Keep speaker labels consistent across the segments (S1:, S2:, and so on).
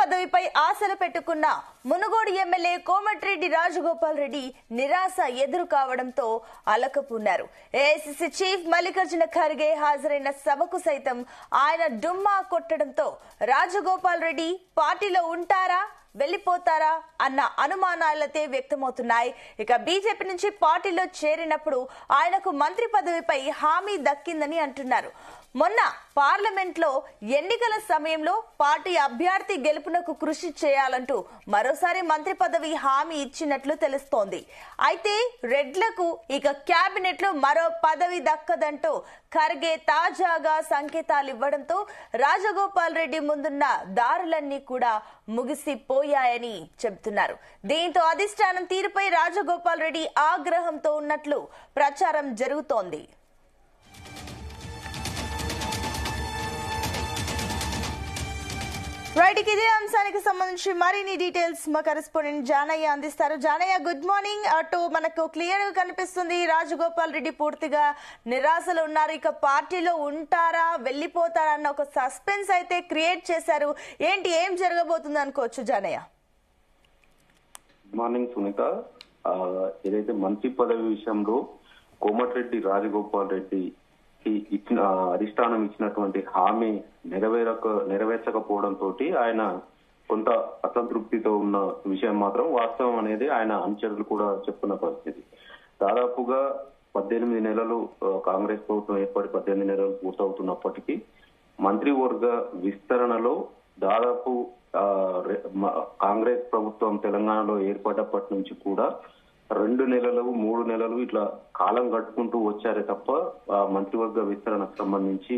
S1: పదవిపై ఆశలు పెట్టుకున్న మునుగోడు ఎమ్మెల్యే కోమటిరెడ్డి రాజగోపాల్ రెడ్డి నిరాశ ఎదురు కావడంతో అలకపున్నారు. ఏఐసీసీ చీఫ్ మల్లికార్జున ఖర్గే హాజరైన సభకు సైతం ఆయన డుమ్మా కొట్టడంతో రాజగోపాల్ రెడ్డి పార్టీలో ఉంటారా వెళ్లిపోతారా అన్న అనుమానాలతే వ్యక్తమవుతున్నాయి. ఇక బీజేపీ నుంచి పార్టీలో చేరినప్పుడు ఆయనకు మంత్రి పదవిపై హామీ దక్కిందని అంటున్నారు. మొన్న పార్లమెంట్ లో ఎన్నికల సమయంలో పార్టీ అభ్యర్థి గెలుపునకు కృషి చేయాలంటూ మరోసారి మంత్రి పదవి హామీ ఇచ్చినట్లు తెలుస్తోంది. అయితే రెడ్లకు ఇక కేబినెట్ లో మరో పదవి దక్కదంటూ ఖర్గే తాజాగా సంకేతాలు ఇవ్వడంతో రాజగోపాల్ రెడ్డి ముందున్న దారులన్నీ కూడా ముగిసిపోయాయని చెబుతున్నారు. దీంతో అధిష్టానం తీరుపై రాజగోపాల్ రెడ్డి ఆగ్రహంతో ఉన్నట్లు ప్రచారం జరుగుతోంది. రైట్, ఇదే అంశానికి సంబంధించి మరిన్ని డీటెయిల్స్ మా కరెస్పాండెంట్ జానయ్య అందిస్తారు. Janaiah, good morning. అటు మనకు క్లియర్ గా కనిపిస్తుంది రాజగోపాల్ రెడ్డి పూర్తిగా నిరాశలో ఉన్నారు. ఇక పార్టీలో ఉంటారా వెళ్లిపోతారా అన్న ఒక సస్పెన్స్ అయితే క్రియేట్ చేశారు. ఏం జరగబోతుంది అనుకోవచ్చు జానయ్య?
S2: Good morning Sunitha. ఏదైతే మంత్రి పదవి విషయంలో కోమటిరెడ్డి రాజగోపాల్ రెడ్డి ఇచ్చిన అధిష్టానం ఇచ్చినటువంటి హామీ నెరవేర్చకపోవడంతో ఆయన కొంత అసంతృప్తితో ఉన్న విషయం మాత్రం వాస్తవం అనేది ఆయన అనుచరులు కూడా చెప్తున్న పరిస్థితి. దాదాపుగా 18 నెలలు కాంగ్రెస్ ప్రభుత్వం ఏర్పడి 18 నెలలు పూర్తవుతున్నప్పటికీ మంత్రివర్గ విస్తరణలో దాదాపు కాంగ్రెస్ ప్రభుత్వం తెలంగాణలో ఏర్పడ్డప్పటి నుంచి కూడా 2 నెలలు 3 నెలలు ఇట్లా కాలం గడుపుకుంటూ వచ్చారే తప్ప మంత్రివర్గ విస్తరణకు సంబంధించి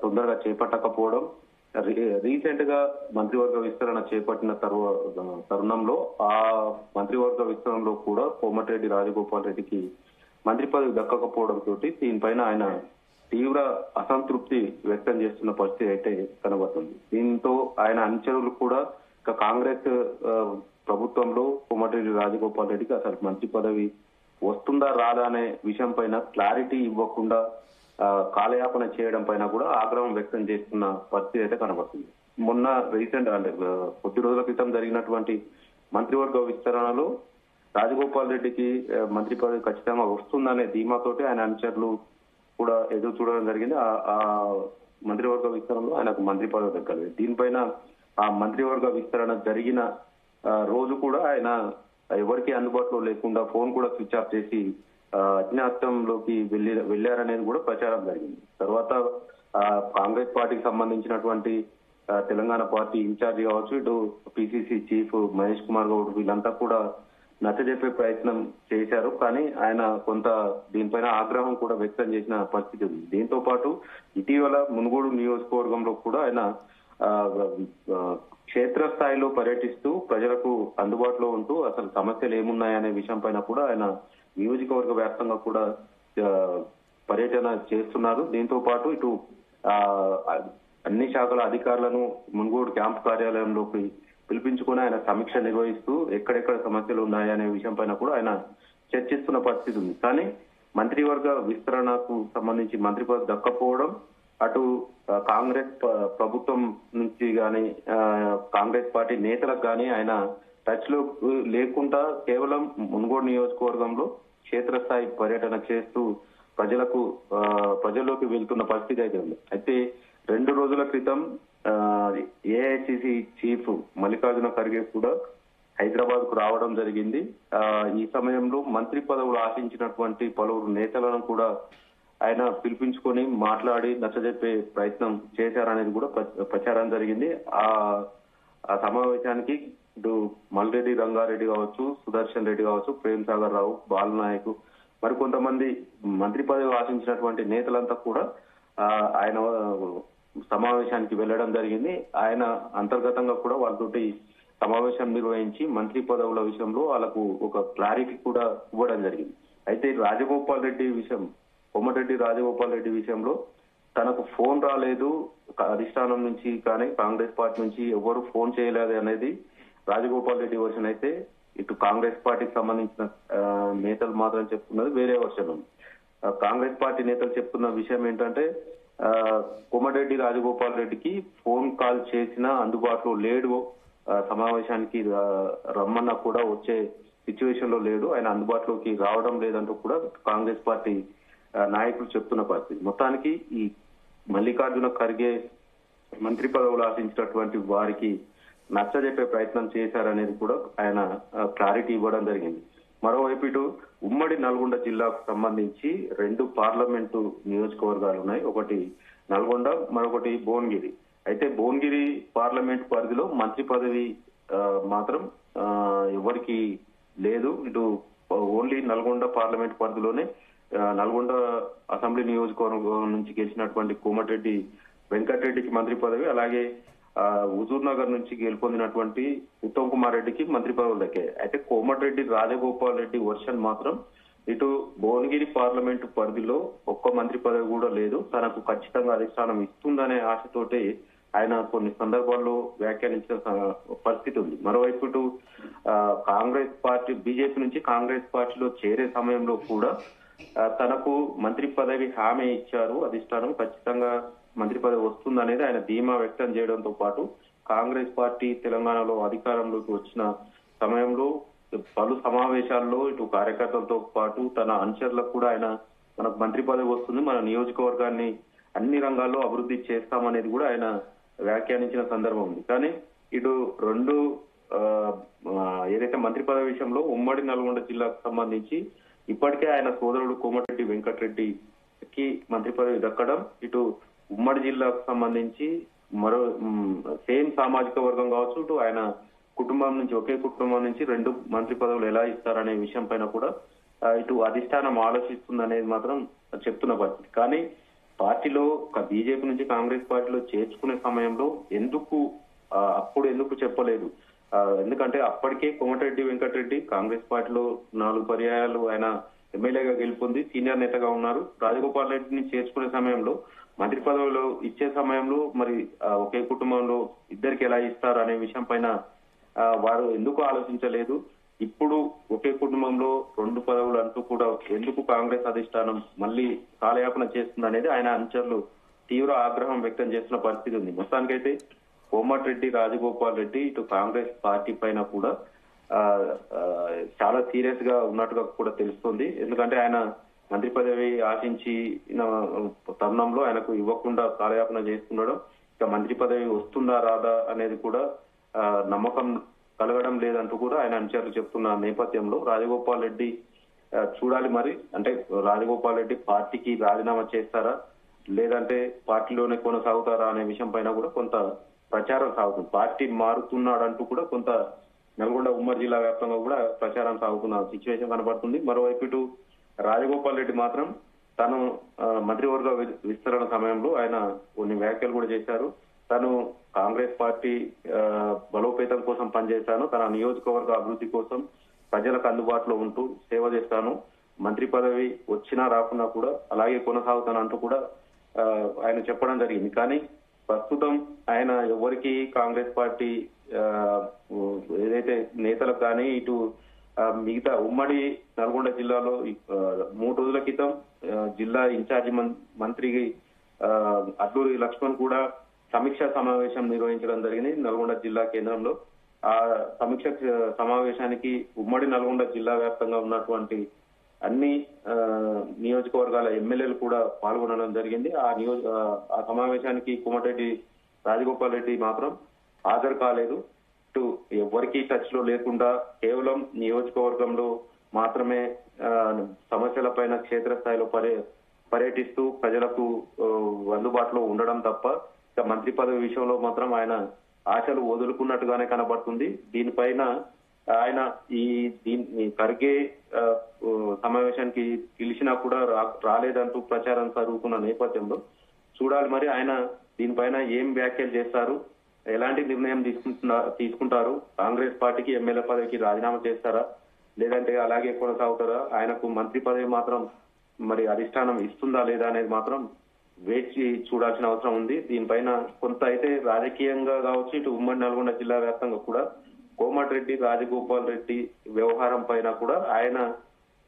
S2: తొందరగా చేపట్టకపోవడం. రీసెంట్ గా మంత్రివర్గ విస్తరణ చేపట్టిన తరుణంలో ఆ మంత్రివర్గ విస్తరణలో కూడా కోమటిరెడ్డి రాజగోపాల్ రెడ్డికి మంత్రి పదవి దక్కకపోవడంతో దీనిపైన ఆయన తీవ్ర అసంతృప్తి వ్యక్తం చేస్తున్న పరిస్థితి అయితే కనబడుతుంది. దీంతో ఆయన అనుచరులు కూడా ఇక కాంగ్రెస్ ప్రభుత్వంలో కోమటిరెడ్డి రాజగోపాల్ రెడ్డికి అసలు మంత్రి పదవి వస్తుందా రాదా అనే విషయం పైన క్లారిటీ ఇవ్వకుండా కాలయాపన చేయడం పైన కూడా ఆగ్రహం వ్యక్తం చేస్తున్న పరిస్థితి అయితే కనబడుతుంది. మొన్న రీసెంట్ అంటే కొద్ది రోజుల క్రితం జరిగినటువంటి మంత్రివర్గ విస్తరణలో రాజగోపాల్ రెడ్డికి మంత్రి పదవి ఖచ్చితంగా వస్తుందనే ధీమాతోటి ఆయన అనుచరులు కూడా ఎదురు చూడడం జరిగింది. ఆ మంత్రివర్గ విస్తరణలో ఆయనకు మంత్రి పదవి దక్కలేదు. దీనిపైన ఆ మంత్రివర్గ విస్తరణ జరిగిన రోజు కూడా ఆయన ఎవరికి అందుబాటులో లేకుండా ఫోన్ కూడా స్విచ్ ఆఫ్ చేసి అజ్ఞాతంలోకి వెళ్లారనేది కూడా ప్రచారం జరిగింది. తర్వాత కాంగ్రెస్ పార్టీకి సంబంధించినటువంటి తెలంగాణ పార్టీ ఇన్ఛార్జి కావచ్చు, ఇటు పిసిసి చీఫ్ మహేష్ కుమార్ గౌడ్ వీళ్ళంతా కూడా నచ్చజెప్పే ప్రయత్నం చేశారు. కానీ ఆయన కొంత దీనిపైన ఆగ్రహం కూడా వ్యక్తం చేసిన పరిస్థితి ఉంది. దీంతో పాటు ఇటీవల మునుగోడు నియోజకవర్గంలో కూడా ఆయన క్షేత్రస్థాయిలో పర్యటిస్తూ ప్రజలకు అందుబాటులో ఉంటూ అసలు సమస్యలు ఏమున్నాయనే విషయం పైన కూడా ఆయన నియోజకవర్గ వ్యాప్తంగా కూడా పర్యటన చేస్తున్నారు. దీంతో పాటు ఇటు అన్ని శాఖల అధికారులను మునుగోడు క్యాంపు కార్యాలయంలోకి పిలిపించుకుని ఆయన సమీక్ష నిర్వహిస్తూ ఎక్కడెక్కడ సమస్యలు ఉన్నాయనే విషయం పైన కూడా ఆయన చర్చిస్తున్న పరిస్థితి ఉంది. కానీ మంత్రివర్గ విస్తరణకు సంబంధించి మంత్రి పదవి దక్కపోవడం, అటు కాంగ్రెస్ ప్రభుత్వం నుంచి గాని కాంగ్రెస్ పార్టీ నేతలకు గాని ఆయన టచ్ లో లేకుండా కేవలం మునుగోడు నియోజకవర్గంలో క్షేత్రస్థాయి పర్యటన చేస్తూ ప్రజల్లోకి వెళ్తున్న పరిస్థితి అయితే ఉంది. అయితే 2 రోజుల క్రితం ఏఐసీసీ చీఫ్ మల్లికార్జున ఖర్గే కూడా హైదరాబాద్ కు రావడం జరిగింది. ఈ సమయంలో మంత్రి పదవులు ఆశించినటువంటి పలువురు నేతలను కూడా ఆయన పిలిపించుకొని మాట్లాడి నచ్చజెప్పే ప్రయత్నం చేశారనేది కూడా ప్రచారం జరిగింది. ఆ సమావేశానికి ఇటు మల్రెడ్డి రంగారెడ్డి కావచ్చు, సుదర్శన్ రెడ్డి కావచ్చు, ప్రేమ్ సాగర్ రావు, బాలనాయక్ మరికొంతమంది మంత్రి పదవి ఆశించినటువంటి నేతలంతా కూడా ఆయన సమావేశానికి వెళ్లడం జరిగింది. ఆయన అంతర్గతంగా కూడా వాళ్ళతోటి సమావేశం నిర్వహించి మంత్రి పదవుల విషయంలో వాళ్ళకు ఒక క్లారిటీ కూడా ఇవ్వడం జరిగింది. అయితే కోమటిరెడ్డి రాజగోపాల్ రెడ్డి విషయంలో తనకు ఫోన్ రాలేదు అధిష్టానం నుంచి, కానీ కాంగ్రెస్ పార్టీ నుంచి ఎవరు ఫోన్ చేయలేదు అనేది రాజగోపాల్ రెడ్డి వర్షన్ అయితే, ఇటు కాంగ్రెస్ పార్టీకి సంబంధించిన నేతలు మాత్రం చెప్తున్నది వేరే వర్షన్ ఉంది. కాంగ్రెస్ పార్టీ నేతలు చెప్తున్న విషయం ఏంటంటే కోమటిరెడ్డి రాజగోపాల్ రెడ్డికి ఫోన్ కాల్ చేసినా అందుబాటులో లేడు, సమావేశానికి రమ్మన్నా కూడా వచ్చే సిచ్యువేషన్ లో లేడు, ఆయన అందుబాటులోకి రావడం లేదంటూ కూడా కాంగ్రెస్ పార్టీ నాయకులు చెప్తున్న పరిస్థితి. మొత్తానికి ఈ మల్లికార్జున ఖర్గే మంత్రి పదవులు ఆశించినటువంటి వారికి నచ్చజెప్పే ప్రయత్నం చేశారనేది కూడా ఆయన క్లారిటీ ఇవ్వడం జరిగింది. మరోవైపు ఇటు ఉమ్మడి నల్గొండ జిల్లాకు సంబంధించి 2 పార్లమెంటు నియోజకవర్గాలు ఉన్నాయి. ఒకటి నల్గొండ, మరొకటి భువనగిరి. అయితే భువనగిరి పార్లమెంట్ పరిధిలో మంత్రి పదవి మాత్రం ఎవరికి లేదు. ఇటు ఓన్లీ నల్గొండ పార్లమెంట్ పరిధిలోనే నల్గొండ అసెంబ్లీ నియోజకవర్గం నుంచి గెలిచినటువంటి కోమటిరెడ్డి వెంకటరెడ్డికి మంత్రి పదవి, అలాగే హుజూర్ నగర్ నుంచి గెలుపొందినటువంటి ఉత్తమ్ కుమార్ రెడ్డికి మంత్రి పదవులు దక్కాయి. అయితే కోమటిరెడ్డి రాజగోపాల్ రెడ్డి వర్షన్ మాత్రం ఇటు భువనగిరి పార్లమెంటు పరిధిలో ఒక్క మంత్రి పదవి కూడా లేదు, తనకు ఖచ్చితంగా అధిష్టానం ఇస్తుందనే ఆశతోటి ఆయన కొన్ని సందర్భాల్లో వ్యాఖ్యానించిన పరిస్థితి ఉంది. మరోవైపు ఇటు కాంగ్రెస్ పార్టీ బీజేపీ నుంచి కాంగ్రెస్ పార్టీలో చేరే సమయంలో కూడా తనకు మంత్రి పదవి హామీ ఇచ్చారు అధిష్టానం, ఖచ్చితంగా మంత్రి పదవి వస్తుందనేది ఆయన ధీమా వ్యక్తం చేయడంతో పాటు కాంగ్రెస్ పార్టీ తెలంగాణలో అధికారంలోకి వచ్చిన సమయంలో పలు సమావేశాల్లో ఇటు కార్యకర్తలతో పాటు తన అనుచరులకు కూడా ఆయన మనకు మంత్రి పదవి వస్తుంది, మన నియోజకవర్గాన్ని అన్ని రంగాల్లో అభివృద్ధి చేస్తామనేది కూడా ఆయన వ్యాఖ్యానించిన సందర్భం ఉంది. కానీ ఇటు ఏదైతే మంత్రి పదవి విషయంలో ఉమ్మడి నల్గొండ జిల్లాకు సంబంధించి ఇప్పటికే ఆయన సోదరుడు కోమటిరెడ్డి వెంకటరెడ్డికి మంత్రి పదవి దక్కడం, ఇటు ఉమ్మడి జిల్లాకు సంబంధించి మరో సేమ్ సామాజిక వర్గం కావచ్చు, ఇటు ఆయన కుటుంబం నుంచి ఒకే కుటుంబం నుంచి 2 మంత్రి పదవులు ఎలా ఇస్తారనే విషయం పైన కూడా ఇటు అధిష్టానం ఆలోచిస్తుందనేది మాత్రం చెప్తున్న పరిస్థితి. కానీ పార్టీలో బీజేపీ నుంచి కాంగ్రెస్ పార్టీలో చేర్చుకునే సమయంలో అప్పుడు ఎందుకు చెప్పలేదు? ఎందుకంటే అప్పటికే కోమటిరెడ్డి వెంకటరెడ్డి కాంగ్రెస్ పార్టీలో 4 పర్యాయాలు ఆయన ఎమ్మెల్యేగా గెలుపొంది సీనియర్ నేతగా ఉన్నారు. రాజగోపాల్ రెడ్డిని చేర్చుకునే సమయంలో మంత్రి పదవులు ఇచ్చే సమయంలో మరి ఒకే కుటుంబంలో ఇద్దరికి ఎలా ఇస్తారు అనే విషయం పైన వారు ఎందుకు ఆలోచించలేదు? ఇప్పుడు ఒకే కుటుంబంలో 2 పదవులు అంటూ కూడా ఎందుకు కాంగ్రెస్ అధిష్టానం మళ్ళీ కాలయాపన చేస్తుంది అనేది ఆయన అనుచరులు తీవ్ర ఆగ్రహం వ్యక్తం చేస్తున్న పరిస్థితి ఉంది. మొత్తానికైతే కోమటిరెడ్డి రాజగోపాల్ రెడ్డి ఇటు కాంగ్రెస్ పార్టీ పైన కూడా చాలా సీరియస్ గా ఉన్నట్టుగా కూడా తెలుస్తుంది. ఎందుకంటే ఆయన మంత్రి పదవి ఆశించిన తరుణంలో ఆయనకు ఇవ్వకుండా కాలయాపన చేస్తుండడం, ఇక మంత్రి పదవి వస్తుందా రాదా అనేది కూడా నమ్మకం కలగడం లేదంటూ కూడా ఆయన అనుచరులు చెప్తున్న నేపథ్యంలో రాజగోపాల్ రెడ్డి చూడాలి మరి, అంటే రాజగోపాల్ రెడ్డి పార్టీకి రాజీనామా చేస్తారా లేదంటే పార్టీలోనే కొనసాగుతారా అనే విషయం పైన కూడా కొంత ప్రచారం సాగుతుంది. పార్టీ మారుతున్నాడంటూ కూడా కొంత నల్గొండ ఉమ్మడి జిల్లా వ్యాప్తంగా కూడా ప్రచారం సాగుతున్న సిచ్యువేషన్ కనబడుతుంది. మరోవైపు ఇటు రాజగోపాల్ రెడ్డి మాత్రం తను మంత్రివర్గ విస్తరణ సమయంలో ఆయన కొన్ని వ్యాఖ్యలు కూడా చేశారు. తను కాంగ్రెస్ పార్టీ బలోపేతం కోసం పనిచేశాను, తన నియోజకవర్గ అభివృద్ధి కోసం ప్రజలకు అందుబాటులో ఉంటూ సేవ చేస్తాను, మంత్రి పదవి వచ్చినా రాకున్నా కూడా అలాగే కొనసాగుతానంటూ కూడా ఆయన చెప్పడం జరిగింది. కానీ ప్రస్తుతం ఆయన ఎవరికి కాంగ్రెస్ పార్టీ ఏదైతే నేతలకు కానీ ఇటు మిగతా ఉమ్మడి నల్గొండ జిల్లాలో 3 రోజుల క్రితం జిల్లా ఇన్ఛార్జి మంత్రి అడ్లూరి లక్ష్మణ్ కూడా సమీక్షా సమావేశం నిర్వహించడం జరిగింది నల్గొండ జిల్లా కేంద్రంలో. ఆ సమీక్ష సమావేశానికి ఉమ్మడి నల్గొండ జిల్లా వ్యాప్తంగా ఉన్నటువంటి అన్ని నియోజకవర్గాల ఎమ్మెల్యేలు కూడా పాల్గొనడం జరిగింది. ఆ సమావేశానికి కోమటిరెడ్డి రాజగోపాల్ రెడ్డి మాత్రం హాజరు కాలేదు. ఇటు ఎవరికి టచ్ లో లేకుండా కేవలం నియోజకవర్గంలో మాత్రమే సమస్యల పైన క్షేత్రస్థాయిలో పర్యటిస్తూ ప్రజలకు అందుబాటులో ఉండడం తప్ప ఇక మంత్రి పదవి విషయంలో మాత్రం ఆయన ఆశలు వదులుకున్నట్టుగానే కనబడుతుంది. దీనిపైన ఆయన దీన్ని ఖర్గే సమావేశానికి పిలిచినా కూడా రాలేదంటూ ప్రచారం జరుగుతున్న నేపథ్యంలో చూడాలి మరి ఆయన దీనిపైన ఏం వ్యాఖ్యలు చేస్తారు, ఎలాంటి నిర్ణయం తీసుకుంటారు, కాంగ్రెస్ పార్టీకి ఎమ్మెల్యే పదవికి రాజీనామా చేస్తారా లేదంటే అలాగే కొనసాగుతారా, ఆయనకు మంత్రి పదవి మాత్రం మరి అధిష్టానం ఇస్తుందా లేదా అనేది మాత్రం వేచి చూడాల్సిన అవసరం ఉంది. దీనిపైన కొంత అయితే రాజకీయంగా కావచ్చు ఇటు ఉమ్మడి నల్గొండ జిల్లా వ్యాప్తంగా కూడా కోమటిరెడ్డి రాజగోపాల్ రెడ్డి వ్యవహారం పైన కూడా ఆయన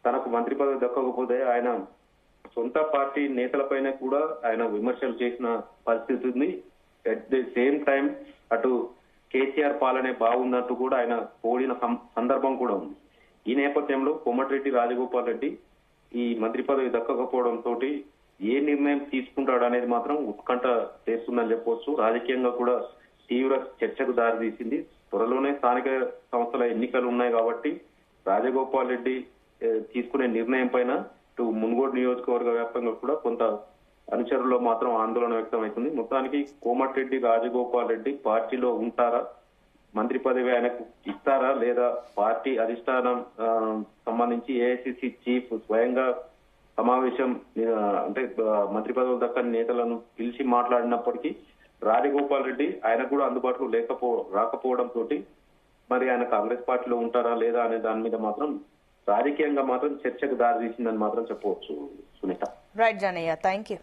S2: తనకు మంత్రి పదవి దక్కకపోతే ఆయన సొంత పార్టీ నేతలపైన కూడా ఆయన విమర్శలు చేసిన పరిస్థితి ఉంది. అట్ ది సేమ్ టైం అటు కేసీఆర్ పాలనే బాగుందంటూ కూడా ఆయన పోడిన సందర్భం కూడా ఉంది. ఈ నేపథ్యంలో కోమటిరెడ్డి రాజగోపాల్ రెడ్డి ఈ మంత్రి పదవి దక్కకపోవడంతో ఏ నిర్ణయం తీసుకుంటాడు అనేది మాత్రం ఉత్కంఠ చేస్తుందని చెప్పవచ్చు. రాజకీయంగా కూడా తీవ్ర చర్చకు దారితీసింది. త్వరలోనే స్థానిక సంస్థల ఎన్నికలు ఉన్నాయి కాబట్టి రాజగోపాల్ రెడ్డి తీసుకునే నిర్ణయం పైన ఇటు మునుగోడు నియోజకవర్గ వ్యాప్తంగా కూడా కొంత అనుచరుల్లో మాత్రం ఆందోళన వ్యక్తమవుతుంది. మొత్తానికి కోమటిరెడ్డి రాజగోపాల్ రెడ్డి పార్టీలో ఉంటారా, మంత్రి పదవి ఆయనకు ఇస్తారా, లేదా పార్టీ అధిష్టానం సంబంధించి ఏఐసిసి చీఫ్ స్వయంగా సమావేశం అంటే మంత్రి పదవులు దక్కని నేతలను పిలిచి మాట్లాడినప్పటికీ రాజగోపాల్ రెడ్డి ఆయనకు కూడా అందుబాటులో రాకపోవడంతో మరి ఆయన కాంగ్రెస్ పార్టీలో ఉంటారా లేదా అనే దాని మీద మాత్రం రాజకీయంగా మాత్రం చర్చకు దారితీసిందని మాత్రం చెప్పవచ్చు. Sunitha.
S1: Right Janaiah, thank you.